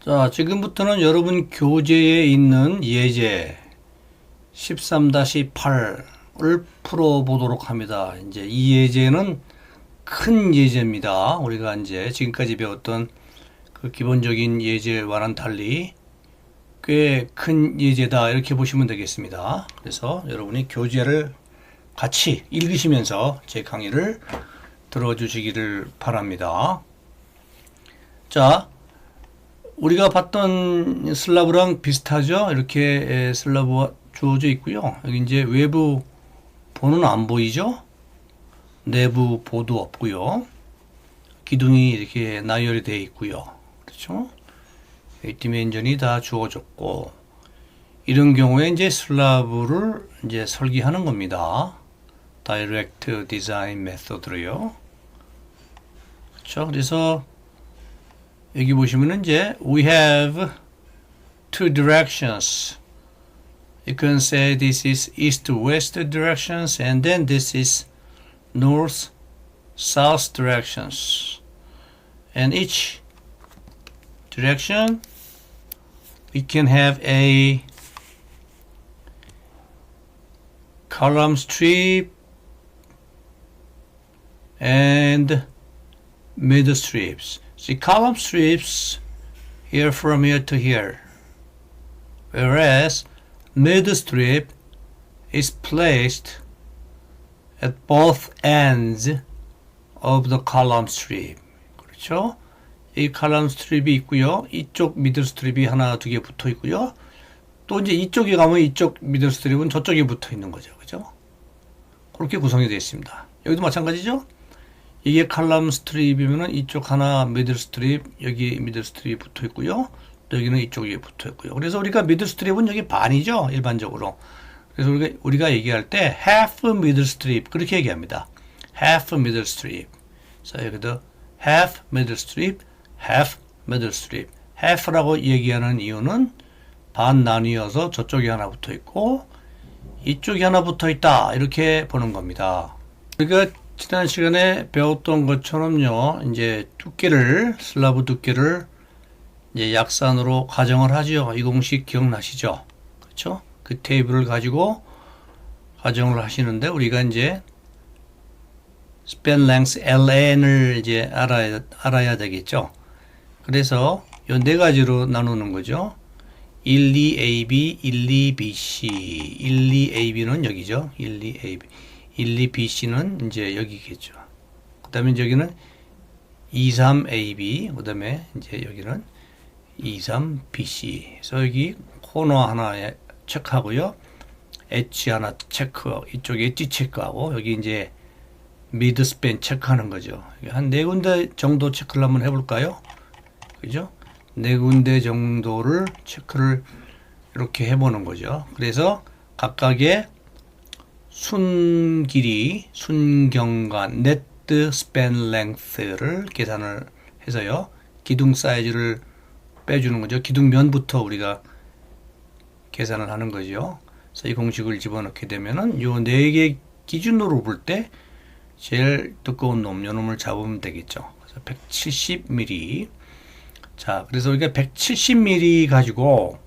자, 지금부터는 여러분 교재에 있는 예제 13-8을 풀어보도록 합니다. 이제 이 예제는 큰 예제입니다. 우리가 이제 지금까지 배웠던 그 기본적인 예제와는 달리 꽤 큰 예제다, 이렇게 보시면 되겠습니다. 그래서 여러분이 교재를 같이 읽으시면서 제 강의를 들어주시기를 바랍니다. 자, 우리가 봤던 슬라브랑 비슷하죠? 이렇게 슬라브가 주어져 있고요. 여기 이제 외부 보는 안 보이죠? 내부 보도 없고요. 기둥이 이렇게 나열이 되어 있고요. 그렇죠? 디멘전이 다 주어졌고, 이런 경우에 이제 슬라브를 이제 설계하는 겁니다. 다이렉트 디자인 메소드로요. 그렇죠? 그래서 여기 보시면은 이제 we have two directions. You can say this is east-west directions, and then this is north-south directions. And each direction we can have a column strip and middle strips. See, column strips here from here to here, whereas middle strip is placed at both ends of the column strip. 그렇죠? 이 column strip이 있고요. 이쪽 middle strip이 하나, 두 개 붙어 있고요. 또 이제 이쪽에 가면 이쪽 middle strip은 저쪽에 붙어 있는 거죠. 그죠? 그렇게 구성이 되어 있습니다. 여기도 마찬가지죠? 이게 칼럼 스트립이면은 이쪽 하나 미들 스트립, 여기 미들 스트립이 붙어 있고요. 또 여기는 이쪽에 붙어 있고요. 그래서 우리가 미들 스트립은 여기 반이죠, 일반적으로. 그래서 우리가 얘기할 때 half middle strip 그렇게 얘기합니다. half middle strip. 자, 여기도 half middle strip, half middle strip. half라고 얘기하는 이유는 반 나뉘어서 저쪽에 하나 붙어 있고 이쪽에 하나 붙어 있다, 이렇게 보는 겁니다. 그러니까 지난 시간에 배웠던 것처럼요, 이제 두께를, 슬라브 두께를 이제 약산으로 가정을 하죠. 이 공식 기억나시죠? 그렇죠? 그 테이블을 가지고 가정을 하시는데, 우리가 이제 span length LN을 이제 알아야 되겠죠. 그래서 이 네 가지로 나누는 거죠. 1, 2AB, 1, 2BC. 1, 2AB는 여기죠. 1, 2AB. 1, 2BC는 이제 여기겠죠. 그 다음에 여기는 2, 3AB, 그 다음에 이제 여기는 2, 3BC. 그래서 여기 코너 하나에 체크하고요. 엣지 하나 체크, 이쪽에 엣지 체크하고, 여기 이제 미드 스팬 체크하는 거죠. 한 네 군데 정도 체크를 한번 해볼까요? 그죠? 네 군데 정도를 체크를 이렇게 해보는 거죠. 그래서 각각의 순 길이, 순경관, 네트 스팬 랭스를 계산을 해서요, 기둥 사이즈를 빼주는 거죠. 기둥면부터 우리가 계산을 하는 거죠. 그래서 이 공식을 집어넣게 되면은 요 네 개 기준으로 볼 때 제일 두꺼운 놈, 요 놈을 잡으면 되겠죠. 그래서 170mm. 자, 그래서 우리가 170mm 가지고,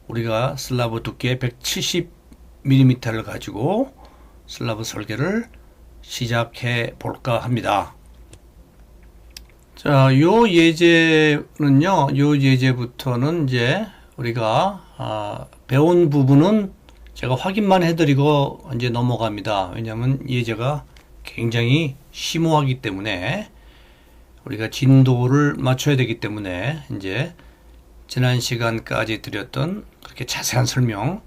우리가 슬라브 두께 170mm를 가지고 슬라브 설계를 시작해 볼까 합니다. 자, 요 예제는요, 요 예제부터는 이제 우리가 배운 부분은 제가 확인만 해드리고 이제 넘어갑니다. 왜냐하면 예제가 굉장히 심오하기 때문에 우리가 진도를 맞춰야 되기 때문에, 이제 지난 시간까지 드렸던 그렇게 자세한 설명,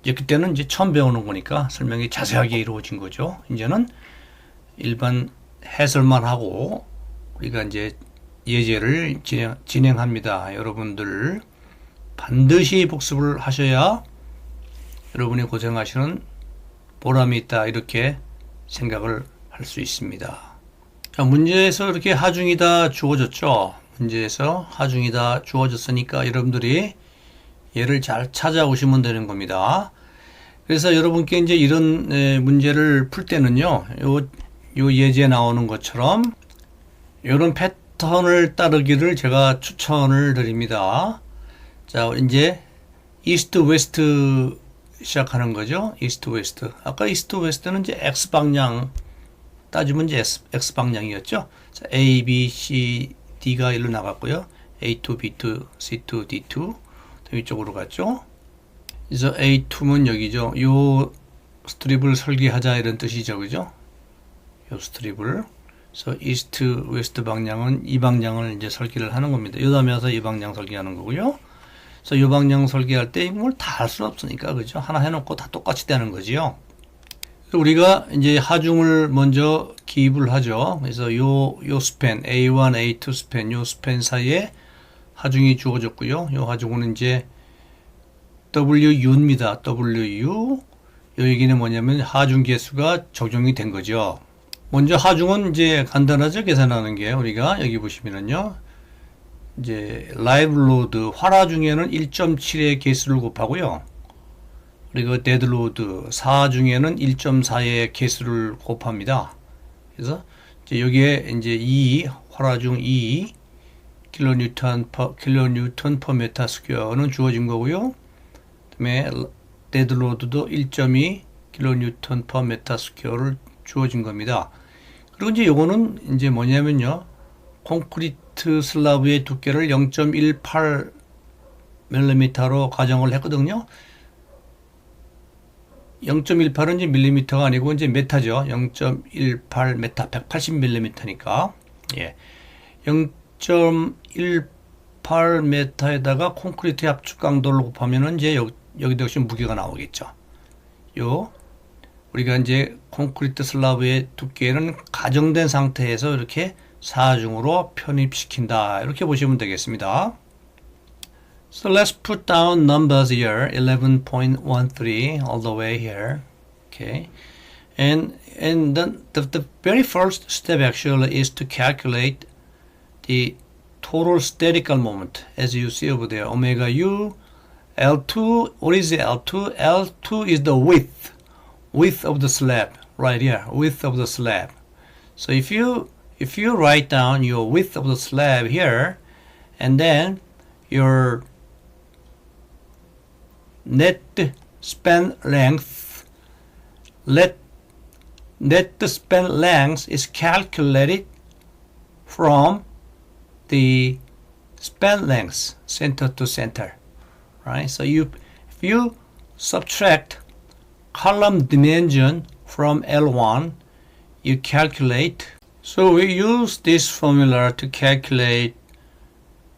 이제 그때는 이제 처음 배우는 거니까 설명이 자세하게 이루어진 거죠. 이제는 일반 해설만 하고 우리가 이제 예제를 진행합니다. 여러분들 반드시 복습을 하셔야 여러분이 고생하시는 보람이 있다, 이렇게 생각을 할 수 있습니다. 자, 문제에서 이렇게 하중이다 주어졌죠. 문제에서 하중이다 주어졌으니까 여러분들이 얘를 잘 찾아오시면 되는 겁니다. 그래서 여러분께 이제 이런 문제를 풀 때는요, 요 예제에 나오는 것처럼 이런 패턴을 따르기를 제가 추천을 드립니다. 자, 이제 이스트 웨스트 시작하는 거죠. 이스트 웨스트. 아까 이스트 웨스트는 이제 X 방향 따지면 이제 X 방향이었죠. 자, A, B, C, D가 일로 나갔고요. A2, B2, C2, D2 이쪽으로 갔죠. 그래서 A2는 여기죠. 요 스트립을 설계하자 이런 뜻이죠. 그죠? 요 스트립을. 그래서 이스트 웨스트 방향은 이 방향을 이제 설계를 하는 겁니다. 요다면서 이 방향 설계하는 거고요. 그래서 이 방향 설계할 때 이걸 다 할 수 없으니까 그죠? 하나 해놓고 다 똑같이 되는 거지요. 우리가 이제 하중을 먼저 기입을 하죠. 그래서 요 스팬 A1, A2 스팬 요 스팬 사이에 하중이 주어졌고요. 요 하중은 이제 WU입니다. WU. 요 얘기는 뭐냐면 하중 계수가 적용이 된 거죠. 먼저 하중은 이제 간단하죠. 계산하는 게 우리가 여기 보시면은요. 이제 라이브 로드 활하중에는 1.7의 개수를 곱하고요. 그리고 데드로드 4 중에는 1.4의 개수를 곱합니다. 그래서 이제 여기에 이제 2 활하중 2 킬로뉴턴 퍼 메타 스퀘어는 주어진 거고요. 그다음에 데드로드도 1.2 킬로뉴턴 퍼 메타 스퀘어를 주어진 겁니다. 그리고 이제 요거는 이제 뭐냐면요. 콘크리트 슬라브의 두께를 0.18mm로 가정을 했거든요. 0.18은 이제 밀리미터가 아니고 이제 메타죠. 0.18 메타 180mm니까. 예. 0.18 메타에다가 콘크리트 압축 강도를 곱하면은 이제 여기도 역시 무게가 나오겠죠. 우리가 이제 콘크리트 슬라브의 두께는 가정된 상태에서 이렇게 사중으로 편입시킨다. 이렇게 보시면 되겠습니다. So let's put down numbers here, 11.13 all the way here. Okay. And then the very first step actually is to calculate the total statical moment as you see over there. Omega U, L2, what is the L2? L2 is the width of the slab right here, width of the slab. So if you write down your width of the slab here and then your net span length, net span length is calculated from the span length center to center, right? So if you subtract column dimension from L1, you calculate. So we use this formula to calculate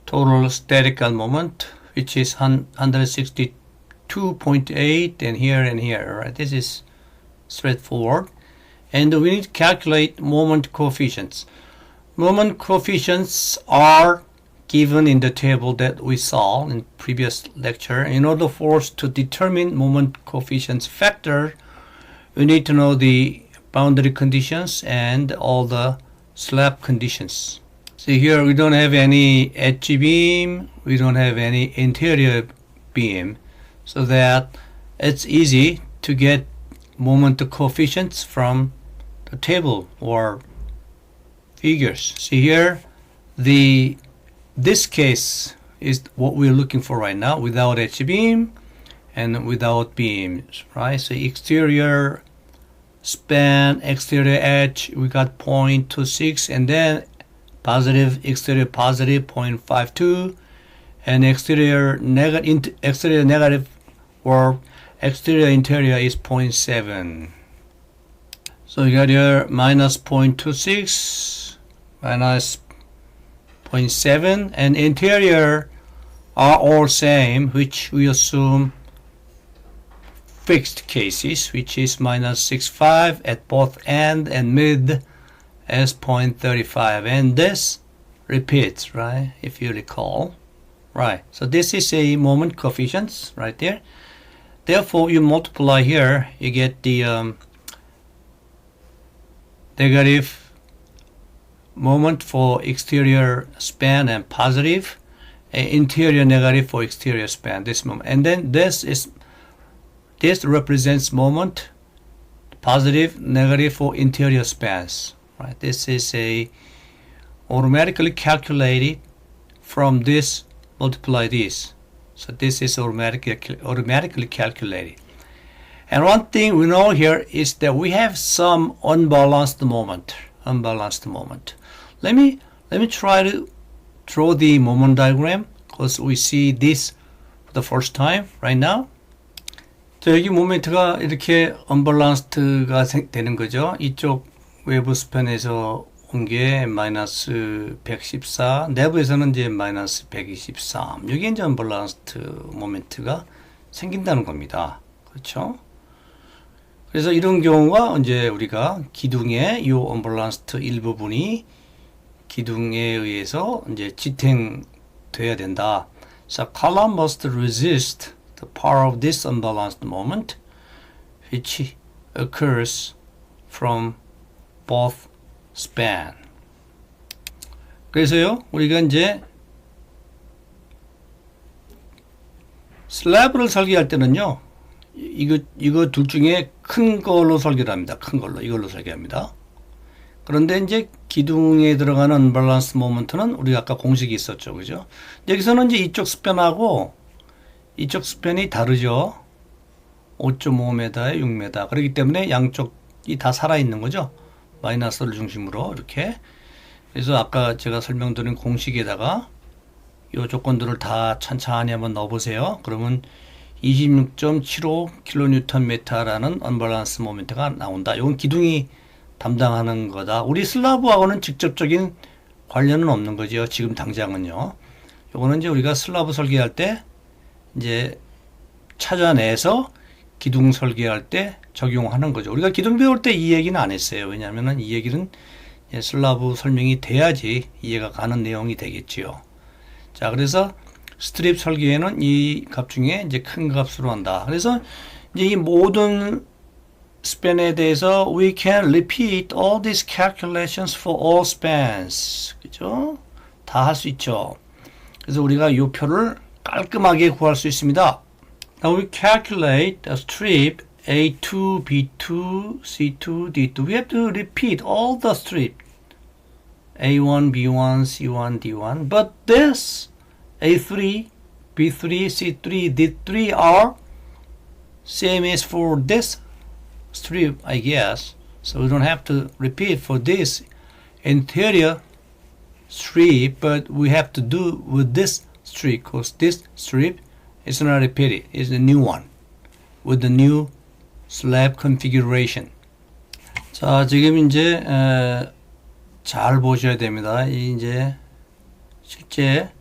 total statical moment, which is 162.8 and here, right? This is straightforward. And we need to calculate moment coefficients. Moment coefficients are given in the table that we saw in previous lecture. In order for us to determine moment coefficients factor, we need to know the boundary conditions and all the slab conditions. See here we don't have any edge beam, we don't have any interior beam, so that it's easy to get moment coefficients from the table or figures. See here, this case is what we're looking for right now, without edge beam and without beams, right? So exterior span, exterior edge, we got 0.26, and then exterior positive 0.52, and exterior negative or exterior interior is 0.7. So you got here minus 0.26, minus 0.7, and interior are all same, which we assume fixed cases, which is minus 6.5 at both end and mid as 0.35, and this repeats, right, if you recall, right? So this is a moment coefficients right there. Therefore you multiply here, you get the negative moment for exterior span and positive, interior negative for exterior span, this moment, and then this represents moment, positive, negative for interior spans, right? This is a automatically calculated from this multiply this. So this is automatically calculated. And one thing we know here is that we have some unbalanced moment. Let me try to draw the moment diagram because we see this for the first time right now. 자, 여기 모멘트가 이렇게 언밸런스드가 되는 거죠. 이쪽 외부 스팬에서 온 게 마이너스 114, 내부에서는 이제 마이너스 123. 여기 이제 언밸런스드 모멘트가 생긴다는 겁니다. 그렇죠? 그래서 이런 경우가 이제 우리가 기둥의 이 언밸런스드 일부분이 기둥에 의해서 이제 지탱돼야 된다. So column must resist the power of this unbalanced moment, which occurs from both span. 그래서요, 우리가 이제 슬래브를 설계할 때는요, 이거 둘 중에 큰 걸로 설계를 합니다. 큰 걸로, 이걸로 설계합니다. 그런데 이제 기둥에 들어가는 unbalanced moment는 우리가 아까 공식이 있었죠, 그죠? 여기서는 이제 이쪽 스팬하고 이쪽 스팬이 다르죠. 5.5m에 6m. 그렇기 때문에 양쪽이 다 살아있는 거죠. 마이너스를 중심으로 이렇게. 그래서 아까 제가 설명드린 공식에다가 이 조건들을 다 찬찬히 한번 넣어보세요. 그러면 26.75kNm라는 언밸런스 모멘트가 나온다. 이건 기둥이 담당하는 거다. 우리 슬라브하고는 직접적인 관련은 없는 거죠. 지금 당장은요. 이거는 이제 우리가 슬라브 설계할 때 이제 찾아내서 기둥 설계할 때 적용하는 거죠. 우리가 기둥 배울 때 이 얘기는 안 했어요. 왜냐하면 이 얘기는 슬라브 설명이 돼야지 이해가 가는 내용이 되겠지요. 자, 그래서 스트립 설계에는 이 값 중에 이제 큰 값으로 한다. 그래서 이제 이 모든 스팬에 대해서 we can repeat all these calculations for all spans. 그죠? 다 할 수 있죠. 그래서 우리가 이 표를 깔끔하게 구할 수 있습니다. Now we calculate the strip A2, B2, C2, D2. We have to repeat all the strip A1, B1, C1, D1. But this A3, B3, C3, D3 are same as for this strip, I guess. So we don't have to repeat for this interior strip, but we have to do with this strip because this strip is not repeated. It's a new one with the new slab configuration. 자, 지금 이제 잘 보셔야 됩니다. 이제 실제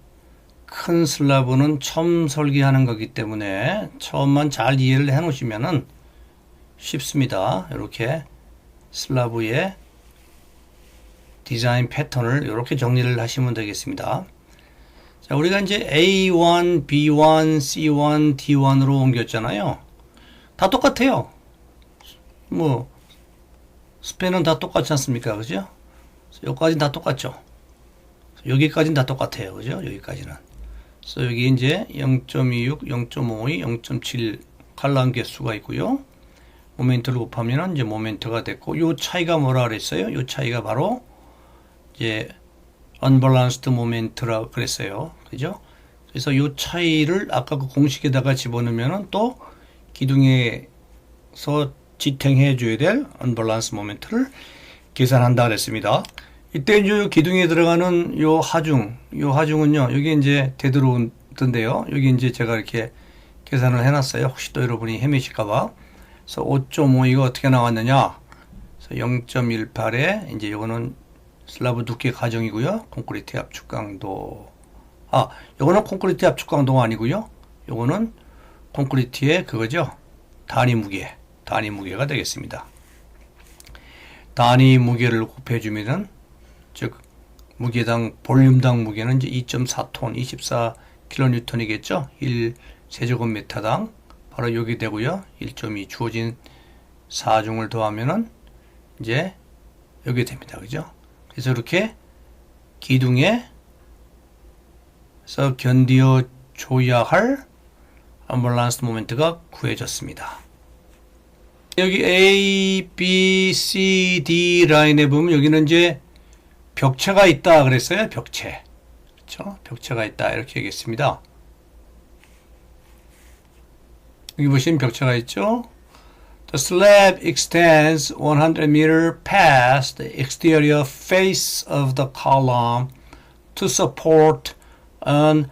큰 슬라브는 처음 설계하는 거기 때문에 처음만 잘 이해를 해 놓으시면은 쉽습니다. 이렇게 슬라브의 디자인 패턴을 이렇게 정리를 하시면 되겠습니다. 자, 우리가 이제 A1, B1, C1, D1으로 옮겼잖아요. 다 똑같아요. 뭐 스팬은 다 똑같지 않습니까? 그죠? 여기까지는 다 똑같죠. 여기까지는 다 똑같아요. 그죠? 여기까지는. 그래서 여기 이제 0.26, 0.52, 0.7 칼럼 개수가 있고요. 모멘트를 곱하면 이제 모멘트가 됐고, 요 차이가 뭐라 그랬어요? 요 차이가 바로 이제 unbalanced moment라고 그랬어요. 그죠? 그래서 요 차이를 아까 그 공식에다가 집어넣으면 또 기둥에서 지탱해 줘야 될 unbalanced moment를 계산한다 그랬습니다. 이때 이제 기둥에 들어가는 요 하중은요, 여기 이제 되들어오던데요. 여기 이제 제가 이렇게 계산을 해놨어요. 혹시 또 여러분이 헤매실까봐. 그래서 5.5 이거 어떻게 나왔느냐? 그래서 0.18에 이제 요거는 슬라브 두께 가정이고요. 콘크리트 압축 강도. 요거는 콘크리트 압축 강도가 아니고요. 요거는 콘크리트의 그거죠. 단위 무게가 되겠습니다. 단위 무게를 곱해주면은, 즉, 무게당, 볼륨당 무게는 이제 2.4톤, 24kN이겠죠? 1세제곱미터당. 바로 여기 되고요. 1.2 주어진 4중을 더하면은, 이제, 여기 됩니다. 그죠? 그래서 이렇게 기둥에서 견디어 줘야 할 언밸런스드 모멘트가 구해졌습니다. 여기 A, B, C, D 라인에 보면 여기는 이제 벽체가 있다 그랬어요. 벽체. 그렇죠? 벽체가 있다 이렇게 얘기했습니다. 여기 보시면 벽체가 있죠. The slab extends 100 meters past the exterior face of the column to support an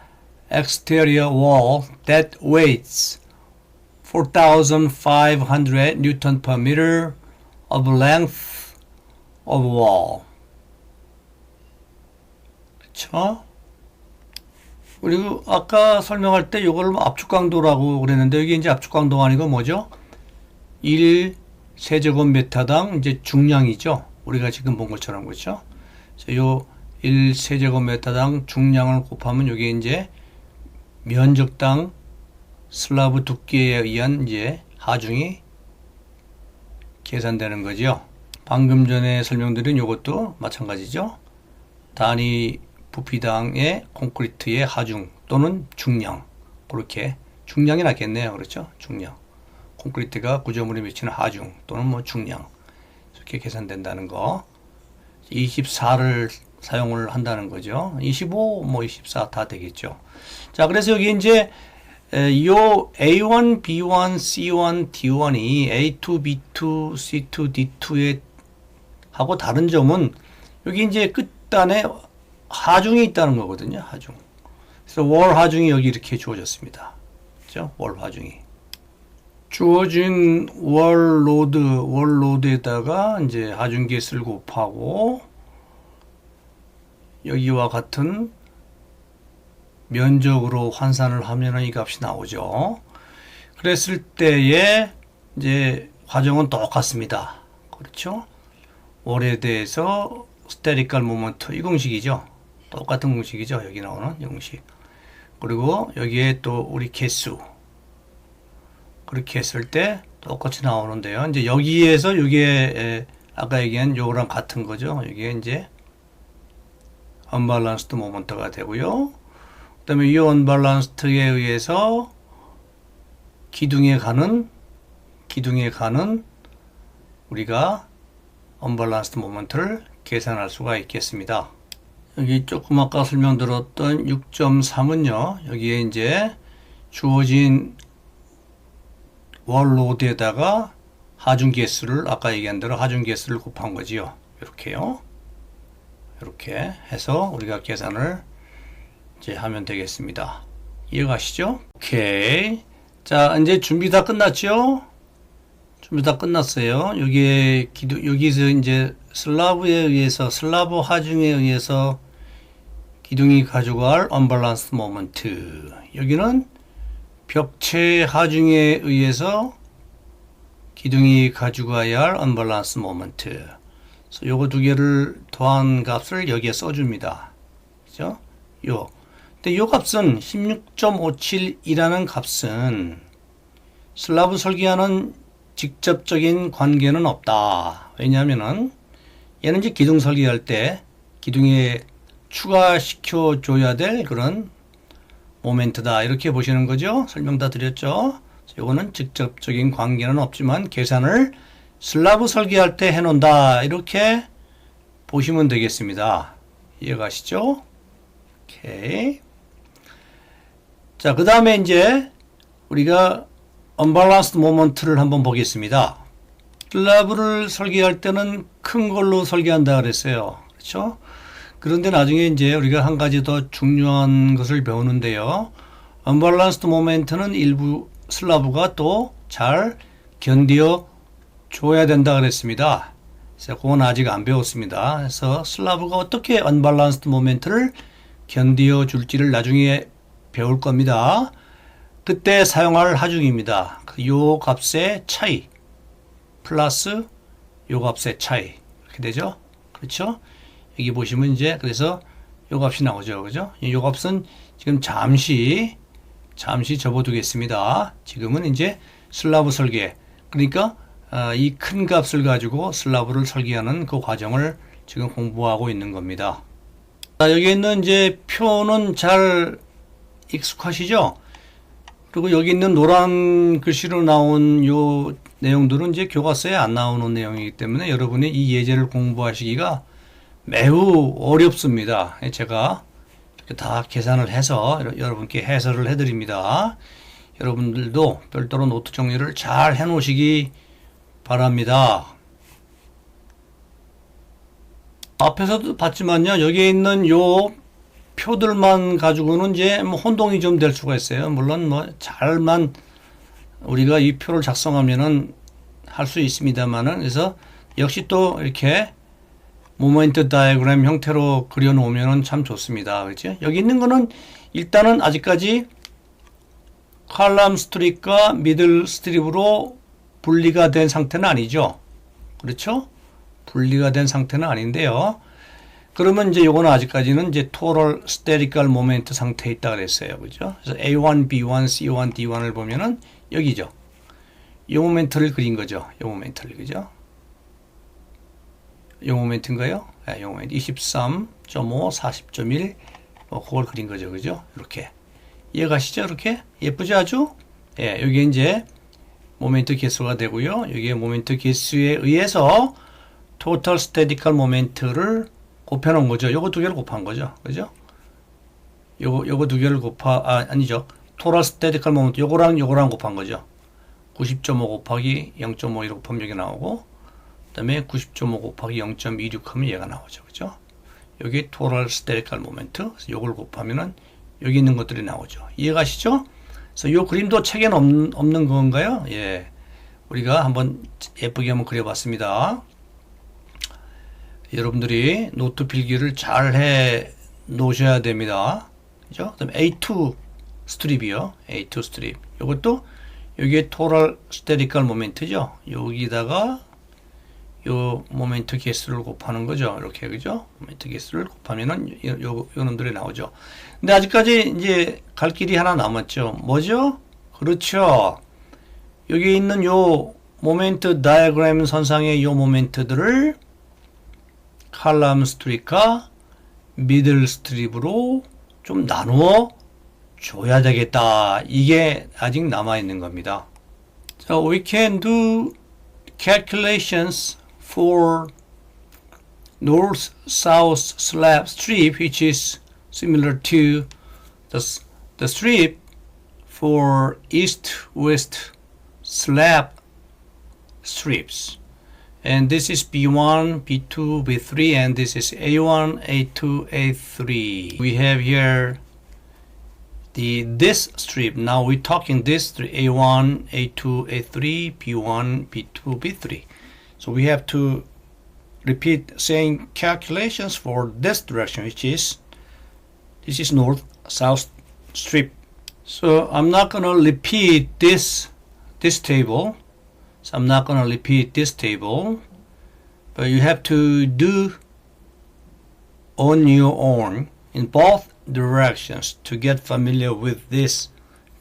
exterior wall that weighs 4,500 Newton per meter of length of wall. 그렇죠? 그리고 아까 설명할 때 이걸 압축 강도라고 그랬는데 여기 이제 압축 강도가 아니고 뭐죠? 1 세제곱미터당 이제 중량이죠. 우리가 지금 본 것처럼 그렇죠? 요 1 세제곱미터당 중량을 곱하면 이게 이제 면적당 슬라브 두께에 의한 이제 하중이 계산되는 거죠. 방금 전에 설명드린 이것도 마찬가지죠. 단위 부피당의 콘크리트의 하중 또는 중량, 그렇게 중량이 낫겠네요. 그렇죠? 중량. 콘크리트가 구조물에 미치는 하중 또는 뭐 중량 이렇게 계산된다는 거. 24를 사용을 한다는 거죠. 25, 뭐 24 다 되겠죠. 자, 그래서 여기 이제 요 A1, B1, C1, D1이 A2, B2, C2, D2에 하고 다른 점은 여기 이제 끝단에 하중이 있다는 거거든요. 하중. 그래서 월 하중이 여기 이렇게 주어졌습니다. 그렇죠? 월 하중이. 주어진 월 로드에다가 이제 하중 개수를 곱하고 여기와 같은 면적으로 환산을 하면 이 값이 나오죠. 그랬을 때에 이제 과정은 똑같습니다. 그렇죠? 월에 대해서 스테리컬 모먼트 이 공식이죠. 똑같은 공식이죠. 여기 나오는 이 공식. 그리고 여기에 또 우리 개수 그렇게 했을 때 똑같이 나오는데요. 이제 여기에서 이게 아까 얘기한 요거랑 같은 거죠. 이게 이제 언밸런스드 모먼트가 되고요. 그 다음에 이 언밸런스드에 의해서 기둥에 가는 우리가 언밸런스드 모먼트를 계산할 수가 있겠습니다. 여기 조금 아까 설명드렸던 6.3은요. 여기에 이제 주어진 월 로드에다가 하중 개수를 아까 얘기한 대로 하중 개수를 곱한 거지요. 이렇게요. 이렇게 해서 우리가 계산을 이제 하면 되겠습니다. 이해가시죠? 오케이. 자, 이제 준비 다 끝났죠? 준비 다 끝났어요. 여기서 이제 슬라브 하중에 의해서 기둥이 가져갈 언밸런스 모먼트. 여기는 벽체 하중에 의해서 기둥이 가져가야 할 언밸런스 모먼트. 그래서 요거 두 개를 더한 값을 여기에 써줍니다. 그죠? 근데 요 값은 16.57이라는 값은 슬라브 설계하는 직접적인 관계는 없다. 왜냐하면은 얘는 이제 기둥 설계할 때 기둥에 추가시켜 줘야 될 그런 모멘트다. 이렇게 보시는 거죠. 설명 다 드렸죠. 요거는 직접적인 관계는 없지만 계산을 슬라브 설계할 때 해놓는다. 이렇게 보시면 되겠습니다. 이해가시죠? 오케이. 자, 그 다음에 이제 우리가 언밸런스드 모먼트를 한번 보겠습니다. 슬라브를 설계할 때는 큰 걸로 설계한다 그랬어요. 그렇죠? 그런데 나중에 이제 우리가 한 가지 더 중요한 것을 배우는데요. 언밸런스드 모멘트는 일부 슬라브가 또 잘 견디어 줘야 된다 그랬습니다. 그래서 그건 아직 안 배웠습니다. 그래서 슬라브가 어떻게 언밸런스드 모멘트를 견디어 줄지를 나중에 배울 겁니다. 그때 사용할 하중입니다. 요 값의 차이 플러스 요 값의 차이 이렇게 되죠. 그렇죠? 여기 보시면 이제 그래서 요 값이 나오죠. 그죠? 요 값은 지금 잠시 접어두겠습니다. 지금은 이제 슬라브 설계. 그러니까 이 큰 값을 가지고 슬라브를 설계하는 그 과정을 지금 공부하고 있는 겁니다. 자, 여기 있는 이제 표는 잘 익숙하시죠? 그리고 여기 있는 노란 글씨로 나온 요 내용들은 이제 교과서에 안 나오는 내용이기 때문에 여러분이 이 예제를 공부하시기가 매우 어렵습니다. 제가 이렇게 다 계산을 해서 여러분께 해설을 해드립니다. 여러분들도 별도로 노트 정리를 잘 해놓으시기 바랍니다. 앞에서도 봤지만요, 여기에 있는 요 표들만 가지고는 이제 뭐 혼동이 좀 될 수가 있어요. 물론 뭐 잘만 우리가 이 표를 작성하면은 할 수 있습니다만은, 그래서 역시 또 이렇게 모멘트 다이어그램 형태로 그려 놓으면은 참 좋습니다. 그렇죠? 여기 있는 거는 일단은 아직까지 칼럼 스트립과 미들 스트립으로 분리가 된 상태는 아니죠. 그렇죠? 분리가 된 상태는 아닌데요. 그러면 이제 요거는 아직까지는 이제 토럴 스테리컬 모멘트 상태에 있다 그랬어요. 그죠? 그래서 A1, B1, C1, D1을 보면은 여기죠. 이 모멘트를 그린 거죠. 이 모멘트를. 그죠? 이 모멘트인가요? 네, 이 모멘트 23.5, 40.1 뭐 그걸 그린 거죠. 그죠? 이렇게. 이해가시죠? 이렇게? 예쁘죠? 아주? 예, 여기 이제 모멘트 개수가 되고요. 여기에 모멘트 개수에 의해서 토탈 스테디컬 모멘트를 곱해놓은 거죠. 요거 두 개를 곱한 거죠. 그죠? 요거 두 개를 아니죠. 토탈 스테디컬 모멘트 요거랑 곱한 거죠. 90.5 곱하기 0.5 이렇게 곱하면 여기 나오고, 그 다음에 90.5 곱하기 0.26 하면 얘가 나오죠. 그죠? 여기 토탈 스테디컬 모멘트. 요걸 곱하면은 여기 있는 것들이 나오죠. 이해가시죠? 그래서 요 그림도 책에는 없는 건가요? 예. 우리가 한번 예쁘게 한번 그려봤습니다. 여러분들이 노트 필기를 잘 해 놓으셔야 됩니다. 그죠? 그다음 A2 스트립이요. A2 스트립. 이것도 여기에 토럴 스테리컬 모멘트죠. 여기다가 요 모멘트 개수를 곱하는 거죠. 이렇게 그죠? 모멘트 개수를 곱하면은 요 놈들이 나오죠. 근데 아직까지 이제 갈 길이 하나 남았죠. 뭐죠? 그렇죠. 여기 있는 요 모멘트 다이어그램 선상의 요 모멘트들을 칼럼 스트립과 미들 스트립으로 좀 나누어 줘야 되겠다. 이게 아직 남아 있는 겁니다. So we can do calculations for north-south slab strip, which is similar to the strip for east-west slab strips. And this is B1, B2, B3, and this is A1, A2, A3. We have here this strip. Now we're talking this A1, A2, A3, B1, B2, B3. So we have to repeat saying calculations for this direction, which is this is north south strip. So I'm not gonna repeat this table. So I'm not gonna repeat this table, but you have to do on your own in both directions to get familiar with these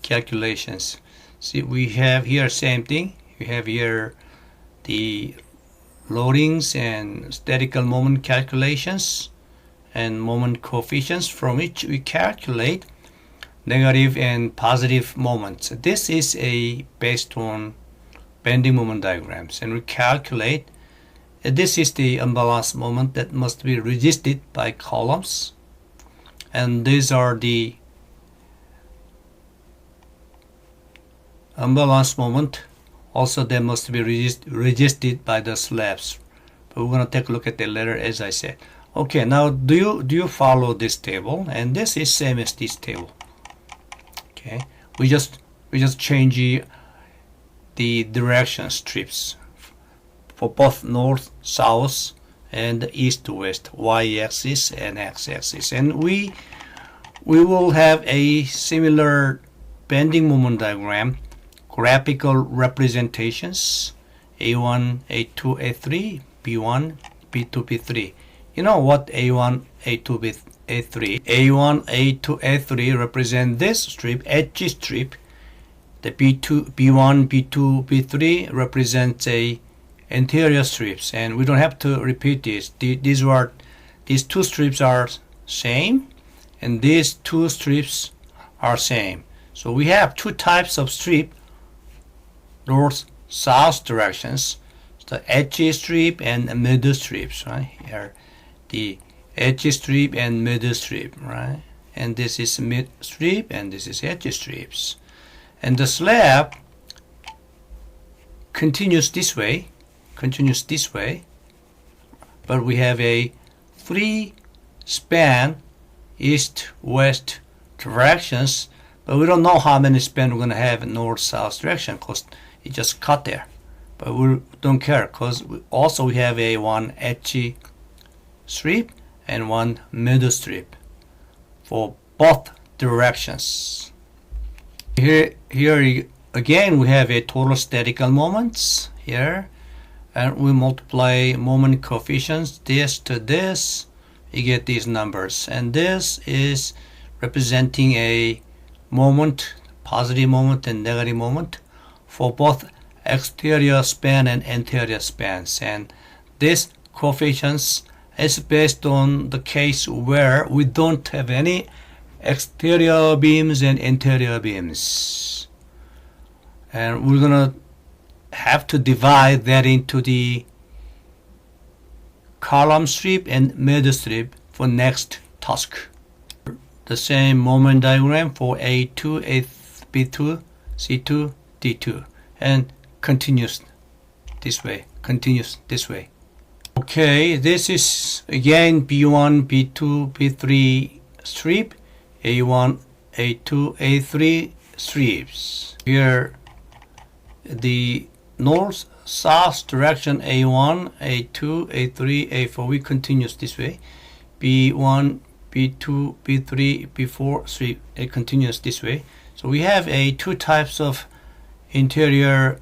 calculations. See, we have here same thing. We have here the loadings and statical moment calculations and moment coefficients from which we calculate negative and positive moments. This is based on bending moment diagrams, and we calculate this is the unbalanced moment that must be resisted by columns, and these are the unbalanced moment also that must be resisted by the slabs. But we're going to take a look at that later, as I said. Okay, now do you follow this table? And this is same as this table. Okay, we just change the direction strips for both north, south, and east to west, y-axis and x-axis, and we will have a similar bending moment diagram, graphical representations, A1, A2, A3, B1, B2, B3. You know what A1, A2, A3? A1, A2, A3 represent this strip, edge strip. The B2, B1, B2, B3 represents anterior strips, and we don't have to repeat this. These two strips are same, and these two strips are same. So we have two types of strip, north-south directions, the edge strip and middle strips. Right here, the edge strip and mid strip, right? And this is mid strip and this is edge strips. And the slab continues this way, but we have a 3 span east-west directions, but we don't know how many span we're going to have in north-south direction because it just cut there. But we don't care because we have a one edge strip and one middle strip for both directions. Here again we have a total statical moments here, and we multiply moment coefficients this to this, you get these numbers, and this is representing a moment, positive moment and negative moment for both exterior span and interior spans. And this coefficients is based on the case where we don't have any exterior beams and interior beams, and we're gonna have to divide that into the column strip and mid strip for next task. The same moment diagram for A2, B2, C2, D2, and continues this way. Okay, this is again B1, B2, B3 strip, A1, A2, A3 strips. Here the north south direction A1, A2, A3, A4, we continues this way. B1, B2, B3, B4 strip, it continues this way. So we have two types of interior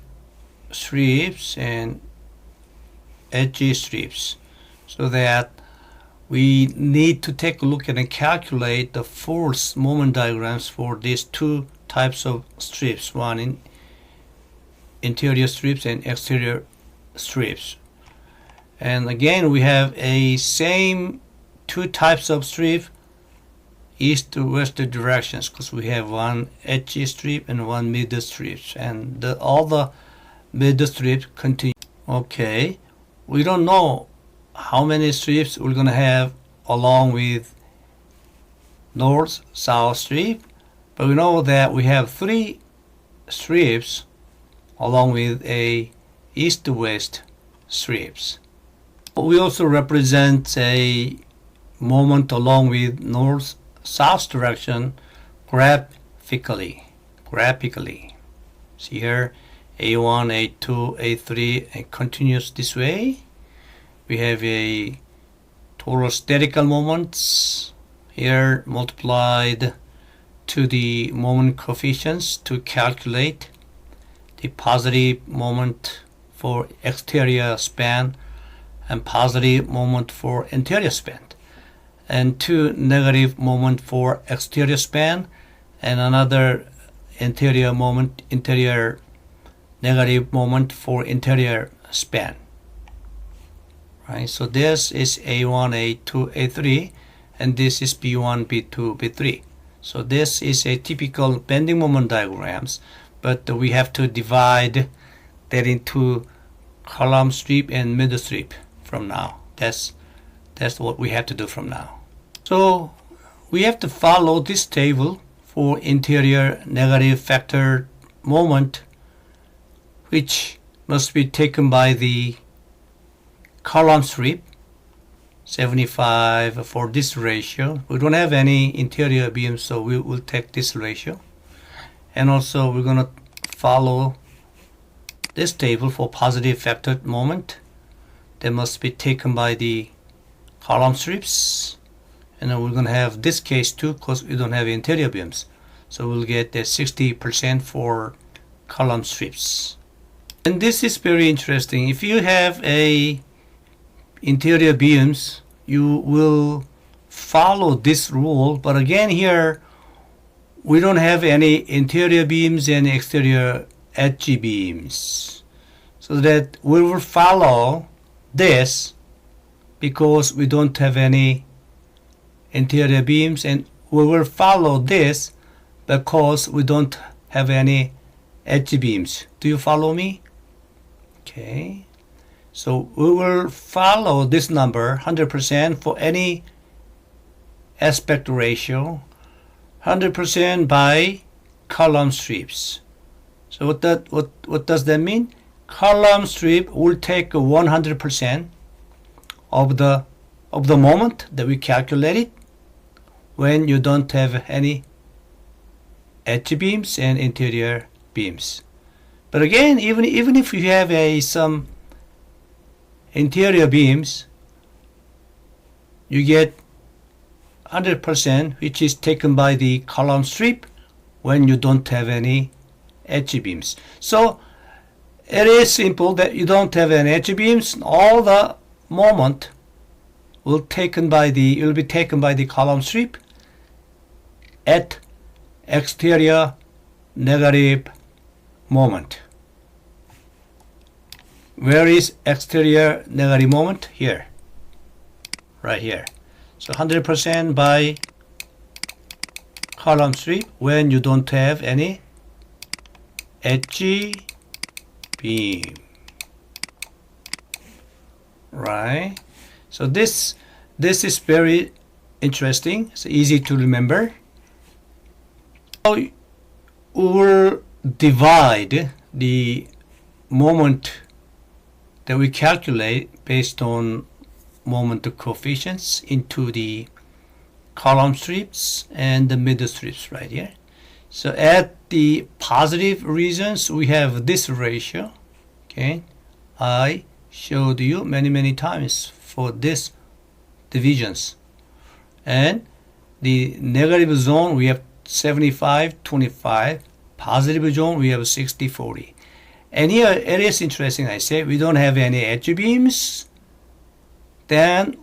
strips and edge strips, so that we need to take a look at and calculate the force moment diagrams for these two types of strips, one in interior strips and exterior strips. And again we have a same two types of strip east to west directions, because we have one edge strip and one mid strip, and all the mid strips continue. Okay, we don't know how many strips we're gonna have along with north south strip, but we know that we have 3 strips along with a east to west strips. We also represent a moment along with north south direction graphically. See here, A1, A2, A3, and continues this way. We have a total statical moments here multiplied to the moment coefficients to calculate the positive moment for exterior span and positive moment for interior span, and 2 negative moment for exterior span and another interior negative moment for interior span. Right, so this is A1, A2, A3, and this is B1, B2, B3. So this is a typical bending moment diagrams, but we have to divide that into column strip and mid strip from now. That's what we have to do from now. So we have to follow this table for interior negative factor moment, which must be taken by the column strip 75 for this ratio. We don't have any interior beam, so we will take this ratio. And also we're going to follow this table for positive factor moment that must be taken by the column strips. And then we're going to have this case too, because we don't have interior beams, so we'll get the 60% for column strips. And this is very interesting. If you have a interior beams, you will follow this rule, but again here we don't have any interior beams and exterior edge beams, so that we will follow this because we don't have any interior beams, and we will follow this because we don't have any edge beams. Do you follow me? Okay, So we will follow this number 100% for any aspect ratio, 100% by column strips. So what does that mean? Column strip will take 100% of the moment that we calculated when you don't have any edge beams and interior beams. But again, even if you have some interior beams, you get 100%, which is taken by the column strip when you don't have any edge beams. So it is simple that you don't have any edge beams. All the moment will be taken by the column strip at exterior negative moment. Where is exterior negative moment? Here, right here. So 100% by column strip when you don't have any edge beam, right? So this is very interesting. It's easy to remember. So we will divide the moment that we calculate based on moment coefficients into the column strips and the middle strips right here. So at the positive regions we have this ratio. Okay, I showed you many times for this divisions. And the negative zone we have 75-25. Positive zone we have 60-40. And here it is interesting, I say we don't have any edge beams, then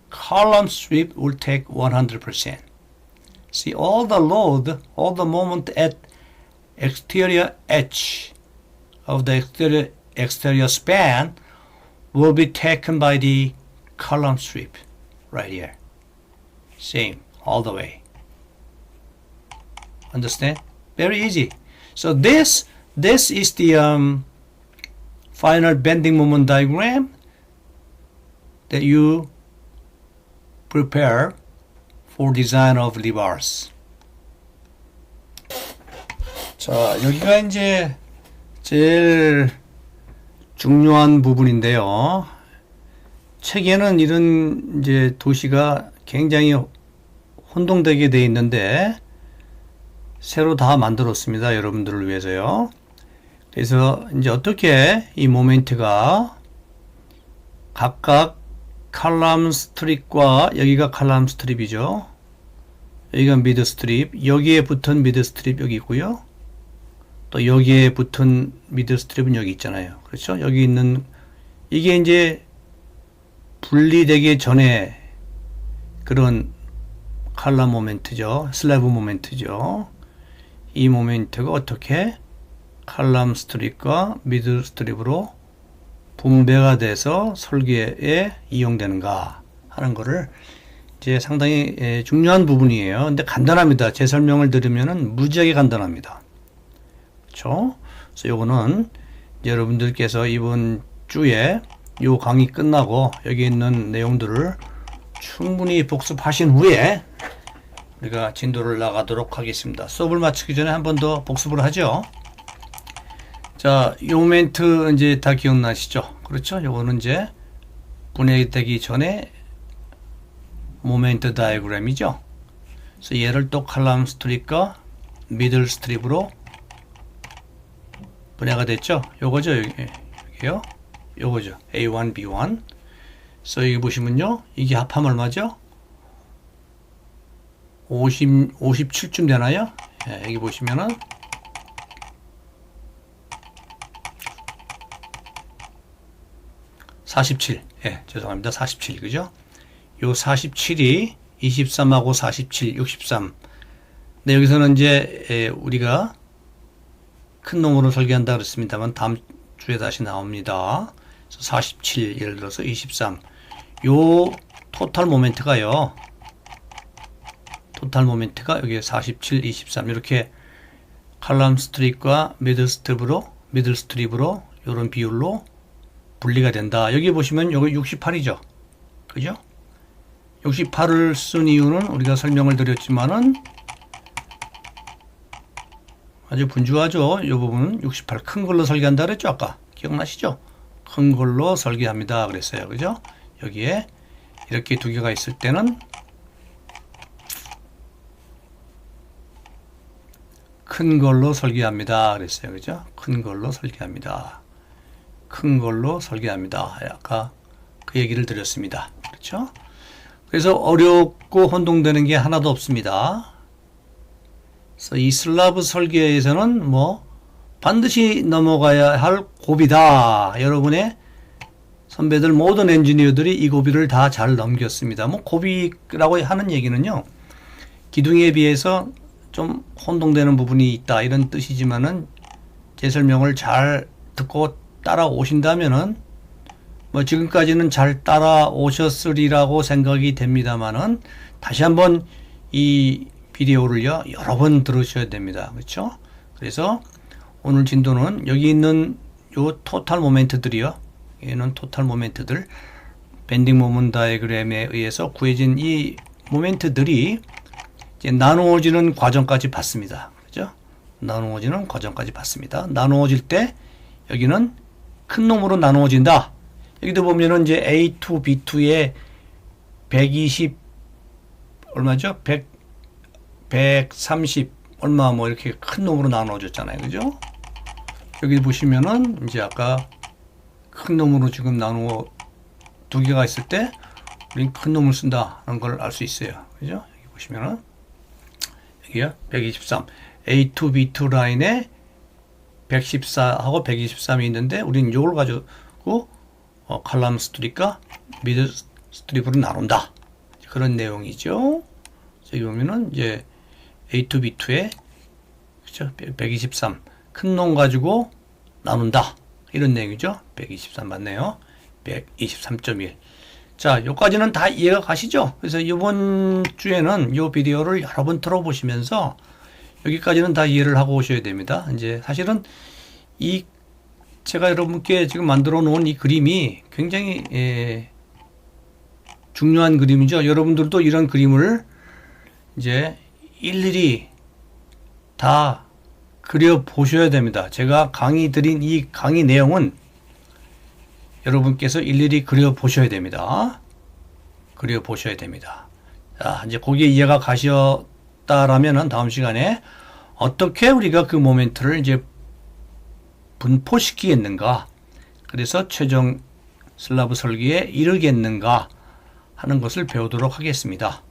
column strip will take 100%. See, all the load, all the moment at exterior edge of the exterior span will be taken by the column strip right here. Same all the way. Understand? Very easy. So this is the final bending moment diagram that you prepare for design of levers. 자, 여기가 이제 제일 중요한 부분인데요. 책에는 이런 이제 도시가 굉장히 혼동되게 돼 있는데 새로 다 만들었습니다. 여러분들을 위해서요. 그래서 이제 어떻게 이 모멘트가 각각 칼럼 스트립과 여기가 칼럼 스트립이죠. 여기가 미드 스트립, 여기에 붙은 미드 스트립 여기 있고요. 또 여기에 붙은 미드 스트립은 여기 있잖아요. 그렇죠? 여기 있는 이게 이제 분리되기 전에 그런 칼럼 모멘트죠. 슬래브 모멘트죠. 이 모멘트가 어떻게 칼럼 스트립과 미드 스트립으로 분배가 돼서 설계에 이용되는가 하는 거를 이제 상당히 중요한 부분이에요. 근데 간단합니다. 제 설명을 들으면은 무지하게 간단합니다. 그렇죠? 그래서 요거는 여러분들께서 이번 주에 요 강의 끝나고 여기 있는 내용들을 충분히 복습하신 후에 우리가 진도를 나가도록 하겠습니다. 수업을 마치기 전에 한 번 더 복습을 하죠. 자, 이 모멘트 이제 다 기억나시죠? 그렇죠? 요거는 이제 분해되기 전에 모멘트 다이어그램이죠. 그래서 얘를 또 칼럼 스트립과 미들 스트립으로 분해가 됐죠? 요거죠, 여기요. 요거죠. A1, B1. 그래서 여기 보시면요. 이게 합하면 얼마죠? 57쯤 되나요? 예, 여기 보시면은 47. 예, 죄송합니다. 47. 그죠? 요 47이 23하고 47, 63. 네, 여기서는 이제 우리가 큰 놈으로 설계한다 그랬습니다만 다음 주에 다시 나옵니다. 47, 예를 들어서 23. 요 토탈 모멘트가요. 토탈 모멘트가 여기 47, 23 이렇게 칼럼 스트립과 미들 스트립으로 이런 비율로 분리가 된다. 여기 보시면 여기 68이죠. 그죠? 68을 쓴 이유는 우리가 설명을 드렸지만은 아주 분주하죠. 이 부분은 68 큰 걸로 설계한다 그랬죠. 아까 기억나시죠? 큰 걸로 설계합니다 그랬어요. 그죠? 여기에 이렇게 두 개가 있을 때는 큰 걸로 설계합니다 그랬어요. 그죠? 큰 걸로 설계합니다. 큰 걸로 설계합니다. 아까 그 얘기를 드렸습니다. 그렇죠? 그래서 어렵고 혼동되는 게 하나도 없습니다. 그래서 이 슬라브 설계에서는 뭐 반드시 넘어가야 할 고비다. 여러분의 선배들 모든 엔지니어들이 이 고비를 다 잘 넘겼습니다. 뭐 고비라고 하는 얘기는요. 기둥에 비해서 좀 혼동되는 부분이 있다 이런 뜻이지만은 제 설명을 잘 듣고 따라오신다면은 뭐 지금까지는 잘 따라오셨으리라고 생각이 됩니다만은 다시 한번 이 비디오를요 여러 번 들으셔야 됩니다. 그렇죠? 그래서 오늘 진도는 여기 있는 요 토탈 모멘트들이요. 얘는 토탈 모멘트들 밴딩 모먼트 다이어그램에 의해서 구해진 이 모멘트들이 이제 나누어지는 과정까지 봤습니다. 그죠? 나누어지는 과정까지 봤습니다. 나누어질 때 여기는 큰 놈으로 나누어진다. 여기도 보면은 이제 A2, B2에 120 얼마죠? 130 얼마 뭐 이렇게 큰 놈으로 나누어졌잖아요. 그죠? 여기 보시면은 이제 아까 큰 놈으로 지금 나누어 두 개가 있을 때 우린 큰 놈을 쓴다는 걸 알 수 있어요. 그죠? 여기 보시면은 여기요. 123 A2, B2 라인에 114하고 123이 있는데 우리는 이걸 가지고 칼럼 스트립과 미드 스트립으로 나눈다. 그런 내용이죠. 여기 보면은 이제 A2, B2에 그죠? 123 큰 놈 가지고 나눈다. 이런 내용이죠. 123 맞네요. 123.1. 자, 여기까지는 다 이해가 가시죠? 그래서 이번 주에는 이 비디오를 여러 번 들어보시면서 여기까지는 다 이해를 하고 오셔야 됩니다. 이제 사실은 이 제가 여러분께 지금 만들어 놓은 이 그림이 굉장히 중요한 그림이죠. 여러분들도 이런 그림을 이제 일일이 다 그려 보셔야 됩니다. 제가 강의 드린 이 강의 내용은 여러분께서 일일이 그려 보셔야 됩니다. 그려 보셔야 됩니다. 자, 이제 거기에 이해가 가셨다라면은 다음 시간에 어떻게 우리가 그 모멘트를 이제 분포시키겠는가, 그래서 최종 슬라브 설계에 이르겠는가 하는 것을 배우도록 하겠습니다.